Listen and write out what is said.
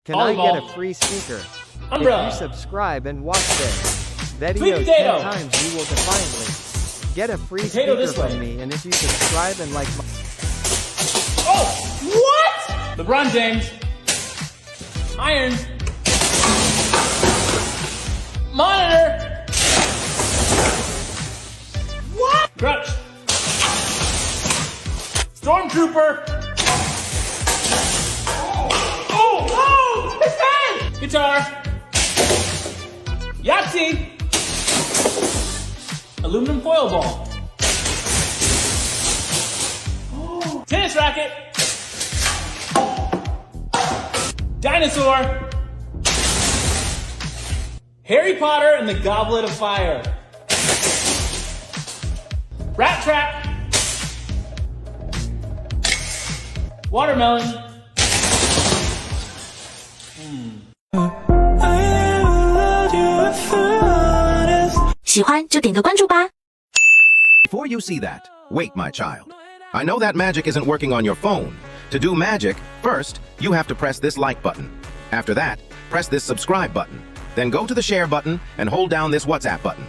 Can I get a Volleyball. free sneaker? Umbrella. If you subscribe and watch this Sweet video potato. 10 times, you will defiantly get a free Potato sneaker this way. from me. And if you subscribe and like my Oh! What? LeBron James. Iron. Monitor. What? Crutch. Stormtrooper. Oh! Oh! His head! Guitar. Yahtzee. Aluminum foil ball. Tennis racket. Dinosaur. Harry Potter and the Goblet of Fire. Rat trap. Watermelon. 喜欢就点个关注吧。 Before you see that, wait, my child. I know that magic isn't working on your phone. To do magic, first, you have to press this like button. After that, press this subscribe button. Then go to the share button and hold down this WhatsApp button.